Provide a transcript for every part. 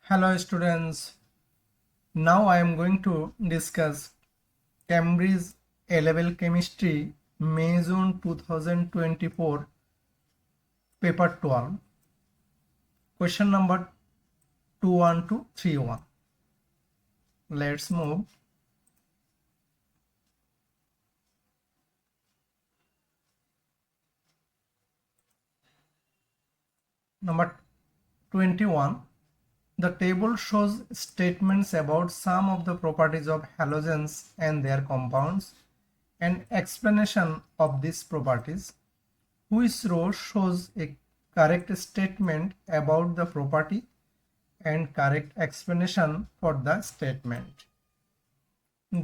Hello students, now I am going to discuss Cambridge A-Level Chemistry May June 2024 paper 12 question number 21231. Let's move. Number 21. The table shows statements about some of the properties of halogens and their compounds and explanation of these properties. Which row shows a correct statement about the property and correct explanation for the statement?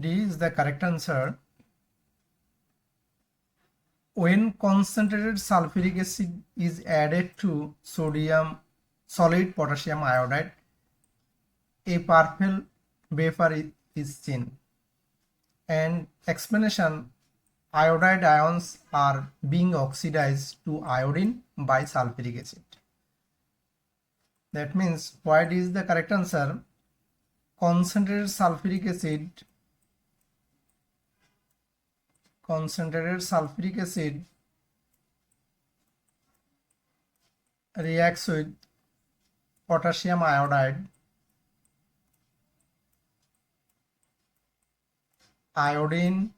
D is the correct answer. When concentrated sulfuric acid is added to solid potassium iodide, a purple vapor is seen. And explanation: iodide ions are being oxidized to iodine by sulfuric acid. That means what is the correct answer? Concentrated sulfuric acid reacts with potassium iodide, iodine,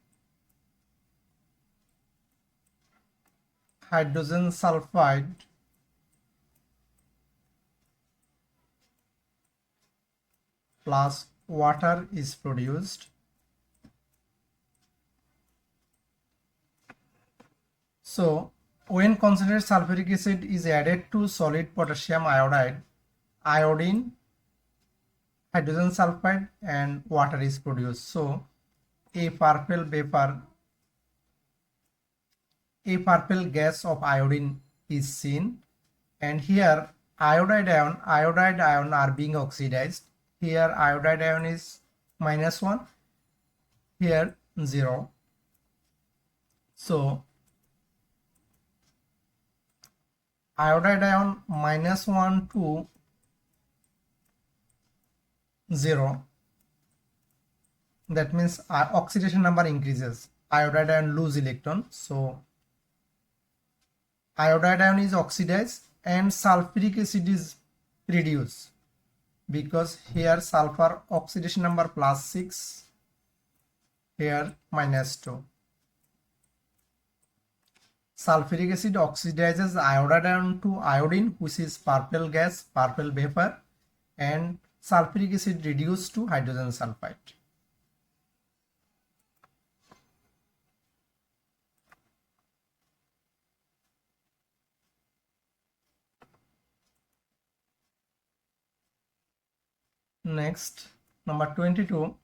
hydrogen sulfide, plus water is produced. So when concentrated sulfuric acid is added to solid potassium iodide, iodine, hydrogen sulfide and water is produced. So a purple gas of iodine is seen, and here iodide ion are being oxidized. Here iodide ion is -1, here 0. So iodide ion -1 to 0, that means oxidation number increases. Iodide ion lose electron, so iodide ion is oxidized and sulfuric acid is reduced, because here sulfur oxidation number +6, here -2. Sulfuric acid oxidizes iodide ion to iodine, which is purple gas, purple vapor, and sulfuric acid reduced to hydrogen sulfide. Next, number 22.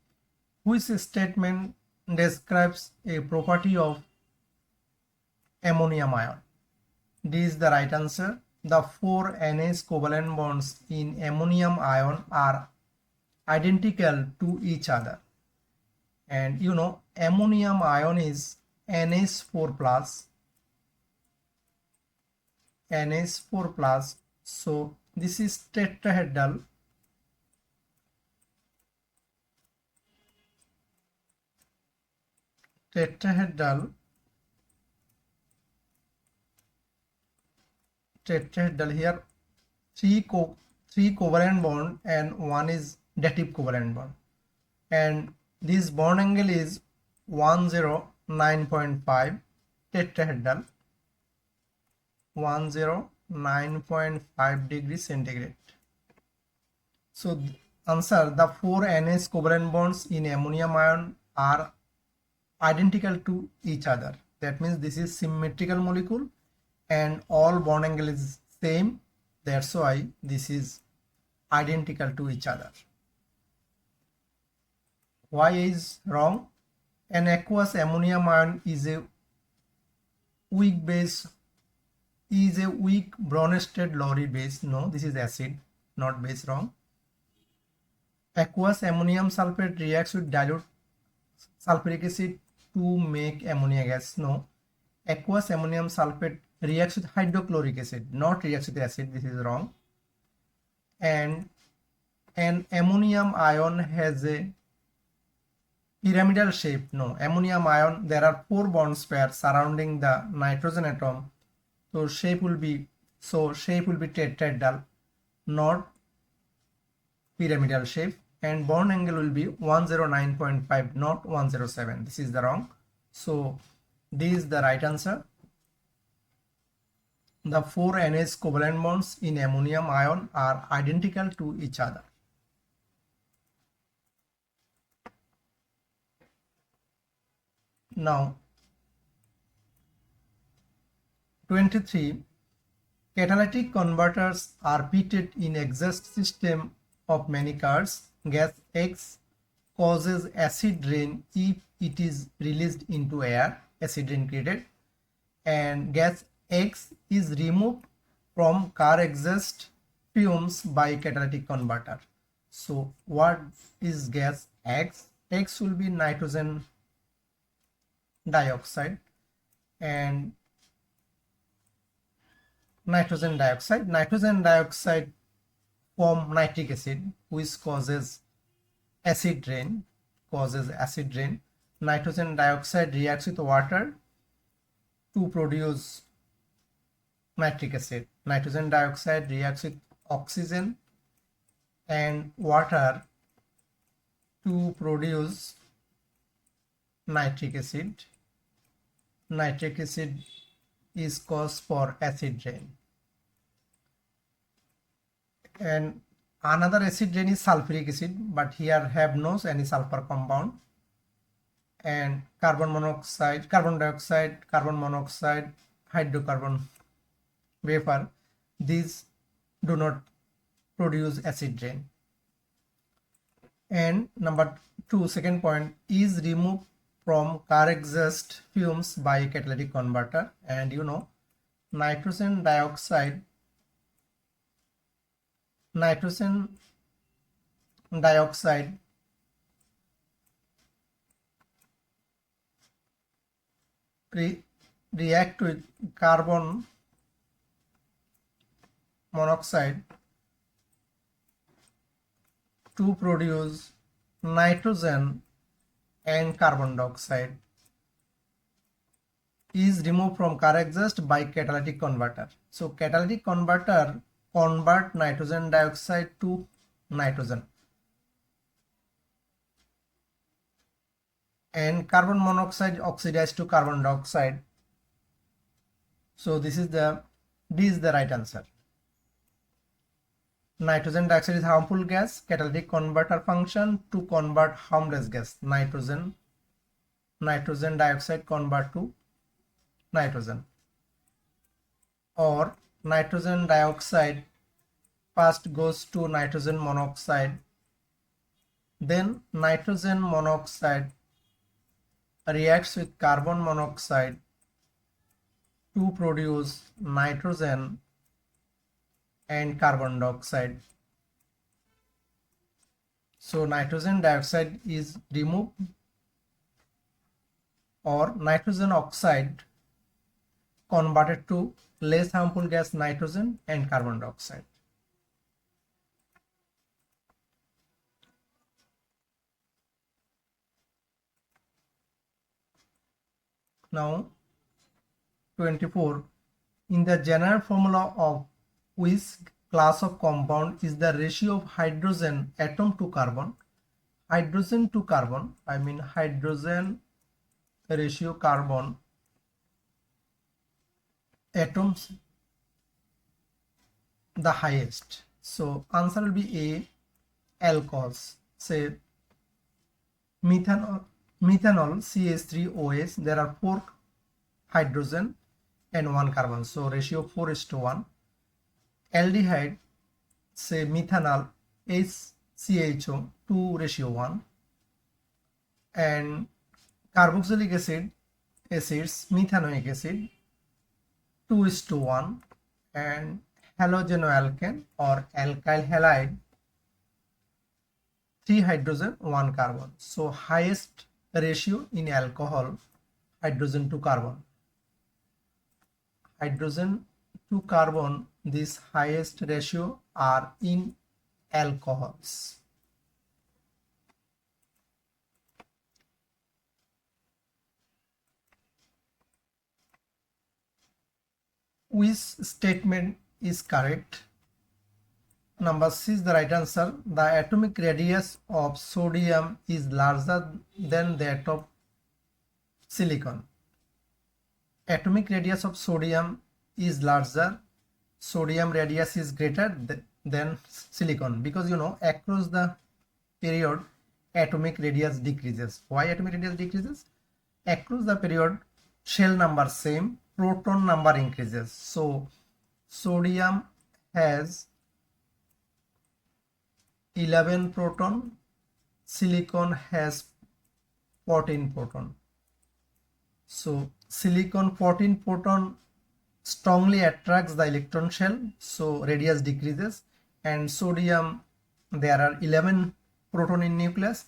Which statement describes a property of ammonium ion? D is the right answer. The 4 NH covalent bonds in ammonium ion are identical to each other. And you know, ammonium ion is NH4+. NH4+. So this is tetrahedral. Tetrahedral here, three covalent bond and one is dative covalent bond, and this bond angle is 109.5 tetrahedral, 109.5 degrees centigrade. So answer: the 4 NH covalent bonds in ammonium ion are identical to each other. That means this is symmetrical molecule and all bond angle is same. That's why this is identical to each other. Why is wrong? An aqueous ammonium ion is a weak base, is a weak Bronsted Lowry base. No, this is acid, not base. Wrong. Aqueous ammonium sulfate reacts with dilute sulfuric acid to make ammonia gas. No, aqueous ammonium sulfate reacts with hydrochloric acid, not reacts with acid. This is wrong. And an ammonium ion has a pyramidal shape? No, ammonium ion, there are 4 bonds pairs surrounding the nitrogen atom. So shape will be tetrahedral, not pyramidal shape, and bond angle will be 109.5, not 107. This is the wrong. So this is the right answer. The 4 NH covalent bonds in ammonium ion are identical to each other. Now 23. Catalytic converters are fitted in exhaust system of many cars. Gas X causes acid rain if it is released into air, acid rain created, and gas X is removed from car exhaust fumes by catalytic converter. So what is gas X? X will be nitrogen dioxide, and nitrogen dioxide form nitric acid, which causes acid rain. Nitrogen dioxide reacts with water to produce nitric acid. Nitrogen dioxide reacts with oxygen and water to produce nitric acid. Nitric acid is cause for acid rain. And another acid rain is sulfuric acid, but here have no any sulfur compound. And carbon dioxide, hydrocarbon vapor, these do not produce acid rain. And number 2, second point, is removed from car exhaust fumes by catalytic converter. And you know, nitrogen dioxide react with carbon monoxide to produce nitrogen, and carbon dioxide is removed from car exhaust by catalytic converter. So catalytic converter convert nitrogen dioxide to nitrogen, and carbon monoxide oxidized to carbon dioxide. So this is the right answer. Nitrogen dioxide is harmful gas. Catalytic converter function to convert harmless gas. Nitrogen dioxide convert to nitrogen, or nitrogen dioxide first goes to nitrogen monoxide, then nitrogen monoxide reacts with carbon monoxide to produce nitrogen and carbon dioxide. So nitrogen dioxide is removed, or nitrogen oxide converted to less harmful gas nitrogen and carbon dioxide. Now 24. In the general formula of which class of compound is the ratio of hydrogen atom to carbon? Hydrogen to carbon, I mean hydrogen ratio carbon atoms the highest. So answer will be A, alcohols. Say methanol CH3OH, there are 4 hydrogen and 1 carbon, so ratio 4:1. Aldehyde, say methanol HCHO, 2:1. And carboxylic acids methanoic acid, 2:1. And halogenoalkane or alkyl halide, 3 hydrogen 1 carbon. So highest ratio in alcohol, hydrogen to carbon. Hydrogen to carbon, this highest ratio are in alcohols. Which statement is correct? Number C is the right answer. The atomic radius of sodium is larger than that of silicon. Atomic radius of sodium is larger. Sodium radius is greater than silicon, because you know across the period atomic radius decreases. Why atomic radius decreases? Across the period shell number same, proton number increases. So sodium has 11 proton, silicon has 14 proton. So silicon 14 proton strongly attracts the electron shell, so radius decreases, and sodium there are 11 proton in nucleus,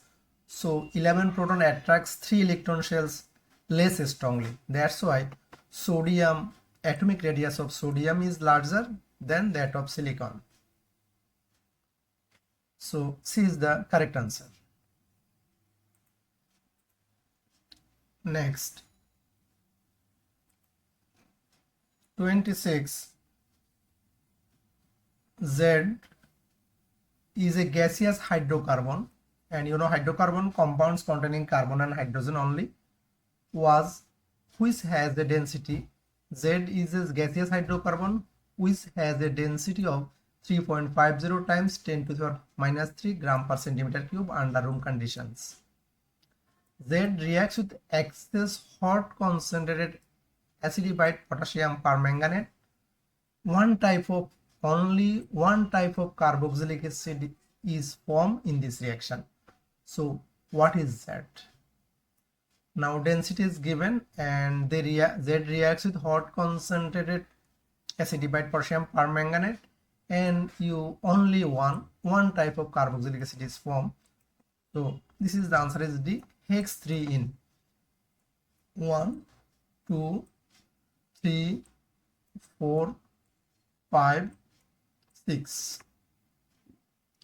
so 11 proton attracts 3 electron shells less strongly. That's why sodium atomic radius of sodium is larger than that of silicon. So C is the correct answer. Next, 26. Z is a gaseous hydrocarbon, and you know hydrocarbon compounds containing carbon and hydrogen only, which has a density. Z is a gaseous hydrocarbon which has a density of 3.50 times 10 to the power minus 3 gram per centimeter cube under room conditions. Z reacts with excess hot concentrated acidified potassium permanganate. Only one type of carboxylic acid is formed in this reaction. So what is that? Now density is given, and Z reacts with hot concentrated acidified potassium permanganate, and only one type of carboxylic acid is formed. So this is the answer is D, hex 3 in 1, 2, 3, 4, 5, 6.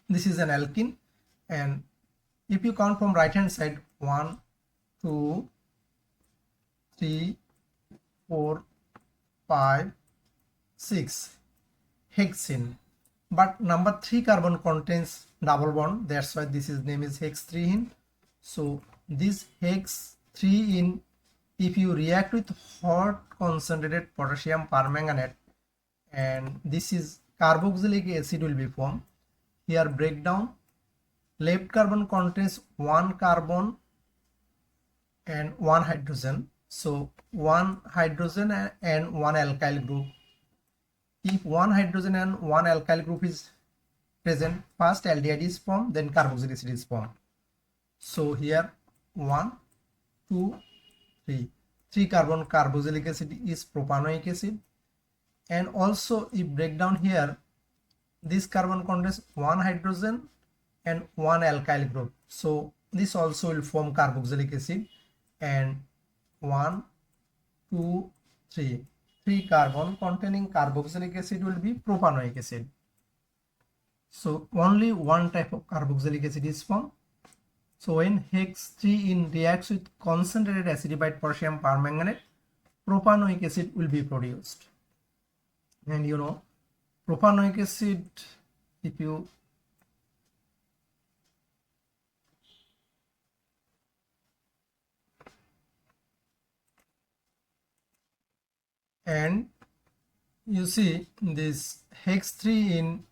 This is an alkene, and if you count from right hand side 1, 2, 3, 4, 5, 6, hexene. But number 3 carbon contains double bond, that's why this is name is hex 3 in. So this hex 3 in, if you react with hot concentrated potassium permanganate, and this is carboxylic acid will be formed. Here breakdown, left carbon contains 1 carbon and 1 hydrogen, so 1 hydrogen and 1 alkyl group. If 1 hydrogen and 1 alkyl group is present, first aldehyde is formed, then carboxylic acid is formed. So here 1, 2, 3 carbon carboxylic acid is propanoic acid. And also if break down here, this carbon contains 1 hydrogen and 1 alkyl group, so this also will form carboxylic acid. And 1, 2, 3 carbon containing carboxylic acid will be propanoic acid. So only one type of carboxylic acid is formed. So when hex 3 in reacts with concentrated acidified potassium permanganate, propanoic acid will be produced. And you know propanoic acid, if you and you see this hex 3 in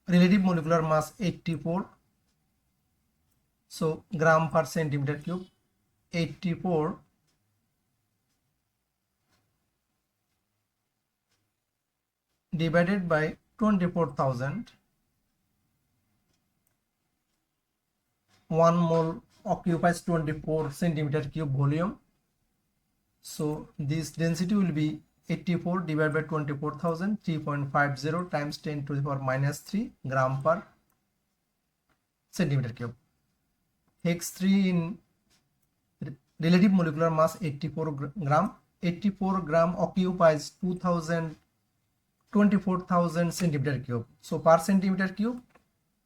relative molecular mass 84, so gram per centimeter cube, 84 divided by 24,000, 1 mole occupies 24 centimeter cube volume. So this density will be 84 divided by 24,000, 3.50 times 10 to the power minus 3 gram per centimeter cube. Hex 3 in relative molecular mass 84 gram. 84 gram occupies 2000 24,000 centimeter cube. So per centimeter cube,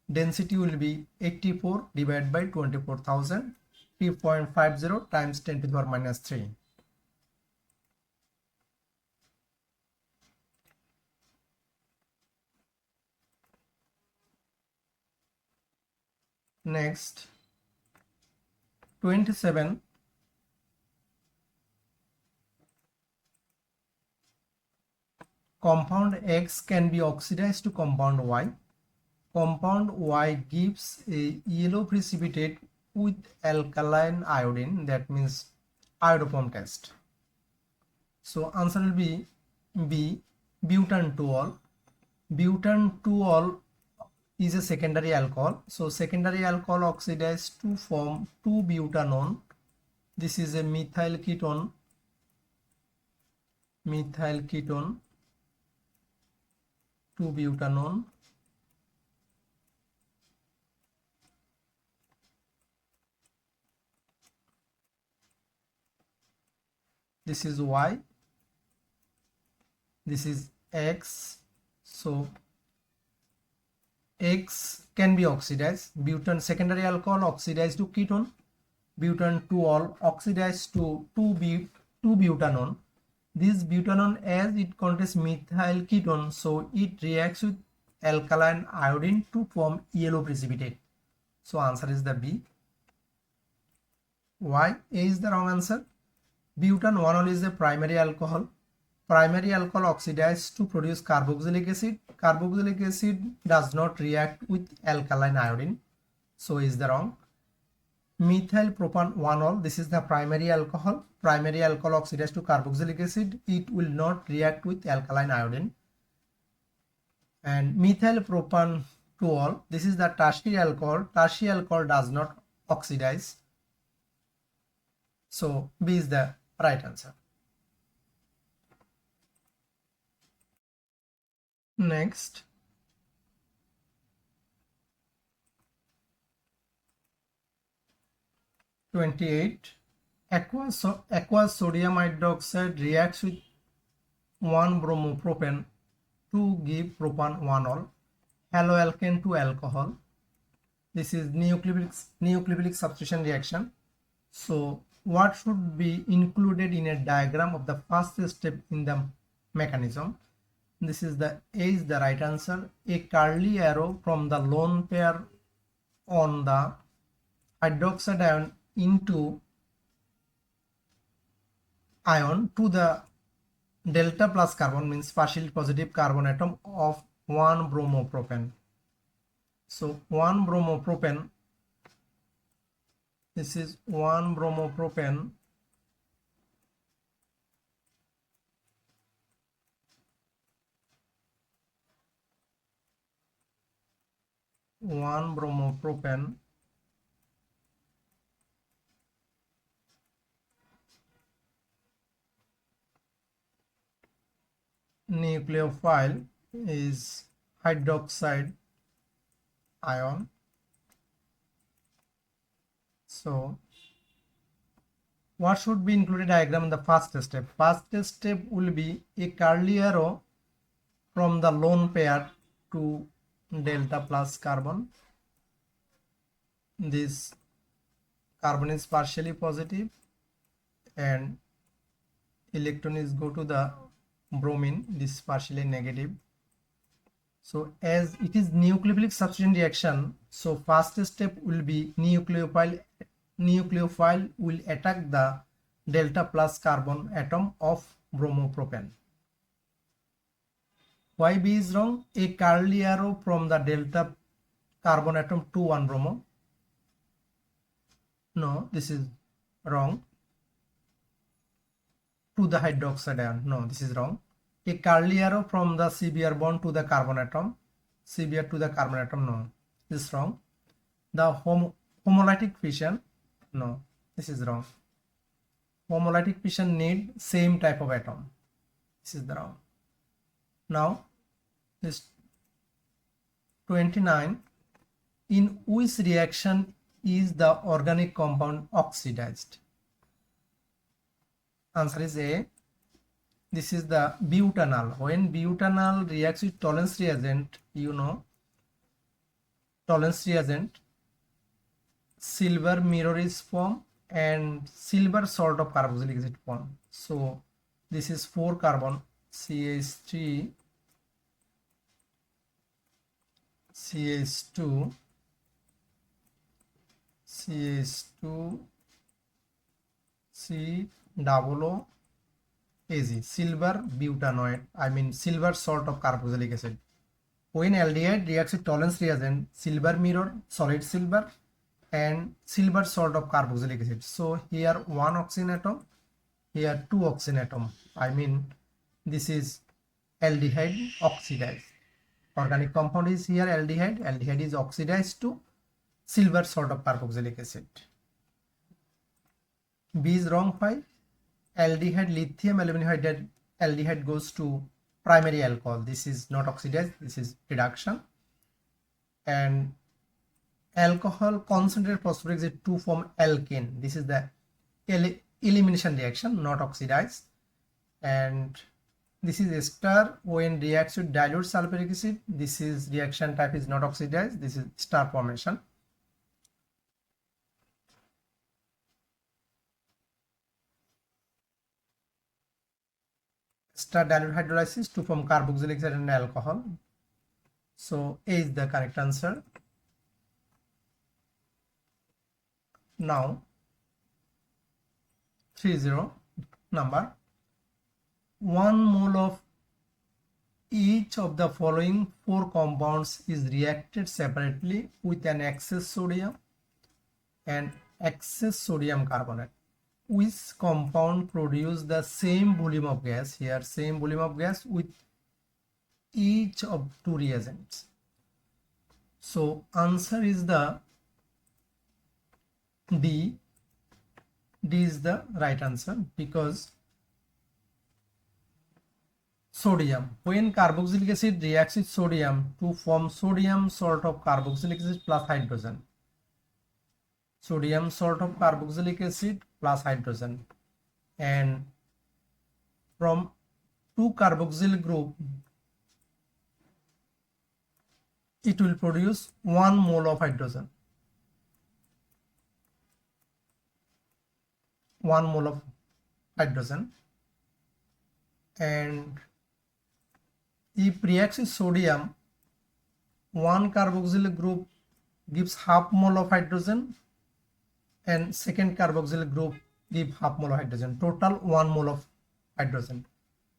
density will be 84 divided by 24,000, 3.50 times 10 to the power minus 3. Next, 27. Compound X can be oxidized to compound Y. Compound Y gives a yellow precipitate with alkaline iodine, that means iodoform test. So answer will be B, butan 2-ol. Butan 2-ol is a secondary alcohol. So secondary alcohol oxidized to form 2-butanone. This is a methyl ketone. 2-butanone. This is Y. This is X. So X can be oxidized. Butan secondary alcohol oxidized to ketone. Butan 2-ol oxidized to 2-butanone. This butanone, as it contains methyl ketone, so it reacts with alkaline iodine to form yellow precipitate. So answer is the B. Why A is the wrong answer? Butan 1-ol is a primary alcohol. Primary alcohol oxidized to produce carboxylic acid. Carboxylic acid does not react with alkaline iodine, so is the wrong. Methyl propan 1-ol, this is the primary alcohol. Primary alcohol oxidized to carboxylic acid, it will not react with alkaline iodine. And methyl propan 2-ol, this is the tertiary alcohol. Tertiary alcohol does not oxidize, so B is the right answer. Next, aqueous sodium hydroxide reacts with 1-bromopropane to give propan 1-ol, haloalkane to alcohol. This is nucleophilic substitution reaction. So what should be included in a diagram of the first step in the mechanism? This is the A is the right answer. A curly arrow from the lone pair on the hydroxide ion into ion to the delta plus carbon, means partially positive carbon atom of 1-bromopropane. So 1-bromopropane, this is 1-bromopropane. Nucleophile is hydroxide ion. So what should be included diagram in the first step? First step will be a curly arrow from the lone pair to delta plus carbon. This carbon is partially positive and electron is go to the bromine, this is partially negative. So as it is nucleophilic substitution reaction, so first step will be nucleophile will attack the delta plus carbon atom of bromopropane. Why B is wrong? A curly arrow from the delta carbon atom to 1-bromo. No, this is wrong. To the hydroxide ion. No, this is wrong. A curly arrow from the CBr bond to the carbon atom. CBr to the carbon atom. No, this is wrong. The homolytic fission. No, this is wrong. Homolytic fission need same type of atom. This is the wrong. Now, this 29. In which reaction is the organic compound oxidized? Answer is A. this is the butanol. When butanol reacts with tolerance reagent, you know, tolerance reagent, silver mirror is formed and silver salt of carboxylic acid formed. So this is 4 carbon CH3 CH2 CH2 C double O AG, silver butanoate, I mean silver salt of carboxylic acid. When aldehyde reacts with tolerance reagent, silver mirror, solid silver, and silver salt of carboxylic acid. So here 1 oxygen atom, here 2 oxygen atom. I mean this is aldehyde oxidized. Organic compound is here aldehyde. Aldehyde is oxidized to silver salt of carboxylic acid. B is wrong. Why? Aldehyde, lithium aluminum hydride aldehyde goes to primary alcohol. This is not oxidized, this is reduction. And alcohol concentrated phosphoric acid to form alkene. This is the elimination reaction, not oxidized. And this is ester when reacts with dilute sulfuric acid. This is reaction type is not oxidized. This is star formation. Star dilute hydrolysis to form carboxylic acid and alcohol. So A is the correct answer. Now 30 number, 1 mole of each of the following 4 compounds is reacted separately with an excess sodium and excess sodium carbonate. Which compound produce the same volume of gas? Here same volume of gas with each of 2 reagents. So answer is the D. D is the right answer, because sodium, when carboxylic acid reacts with sodium to form sodium salt of carboxylic acid plus hydrogen, sodium salt of carboxylic acid plus hydrogen, and from 2 carboxyl group it will produce 1 mole of hydrogen, 1 mole of hydrogen. And if reacts with sodium, 1 carboxyl group gives half mole of hydrogen and second carboxyl group give half mole of hydrogen, total 1 mole of hydrogen.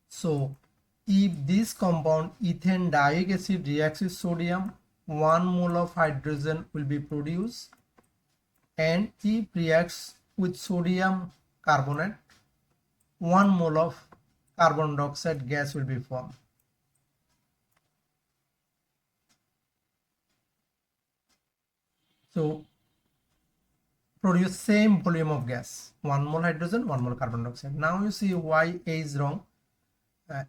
So if this compound ethane dioic acid reacts with sodium, 1 mole of hydrogen will be produced, and if reacts with sodium carbonate, 1 mole of carbon dioxide gas will be formed. So produce same volume of gas, 1 mole hydrogen, 1 mole carbon dioxide. Now you see why A is wrong.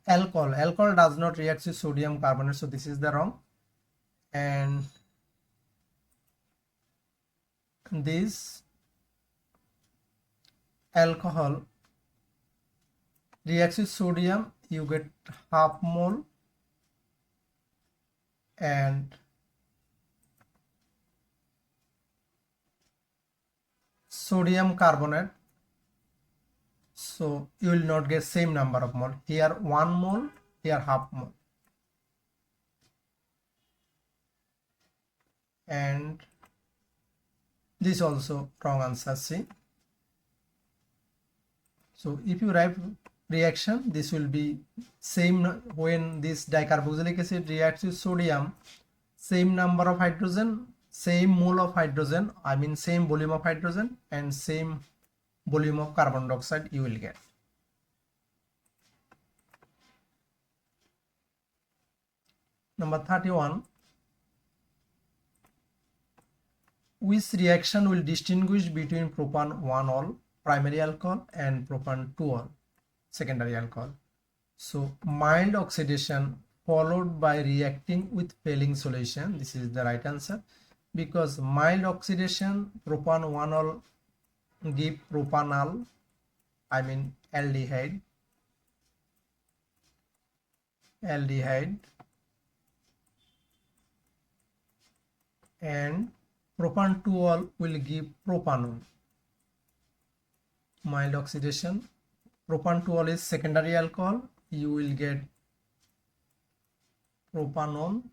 Alcohol does not react with sodium carbonate, so this is the wrong. And this alcohol reacts with sodium, you get half mole, and sodium carbonate, so you will not get same number of mole. Here 1 mole, here half mole. And this also wrong answer, C. So if you write reaction, this will be same when this dicarboxylic acid reacts with sodium, same number of hydrogen, same mole of hydrogen, I mean same volume of hydrogen and same volume of carbon dioxide you will get. Number 31. Which reaction will distinguish between propan 1-ol primary alcohol and propan 2-ol secondary alcohol? So mild oxidation followed by reacting with failing solution, this is the right answer, because mild oxidation propan 1-ol give propanol, I mean aldehyde, aldehyde, and propan-2-ol will give propanone. Mild oxidation. Propan-2-ol is secondary alcohol. You will get propanone.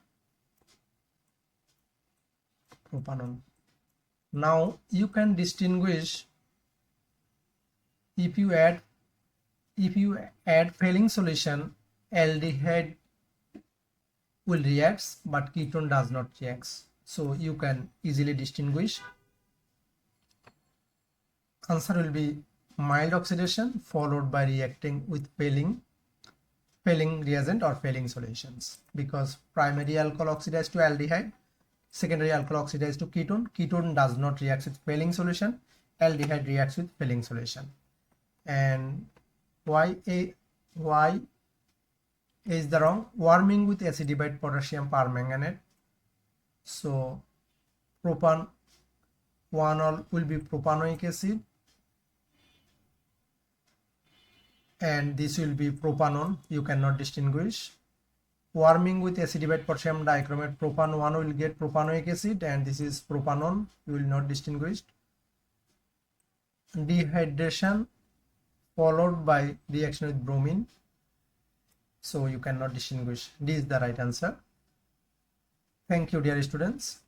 Now you can distinguish if you add failing solution, aldehyde will react but ketone does not react. So you can easily distinguish. Answer will be mild oxidation followed by reacting with failing reagent or failing solutions, because primary alcohol oxidized to aldehyde, secondary alcohol oxidized to ketone does not react with failing solution, aldehyde reacts with failing solution. And why is the wrong? Warming with acidified potassium permanganate. So propan-1-ol will be propanoic acid, and this will be propanone. You cannot distinguish. Warming with acidified potassium dichromate, propan-1 will get propanoic acid, and this is propanone. You will not distinguish. Dehydration followed by reaction with bromine, so you cannot distinguish. D is the right answer. Thank you, dear students.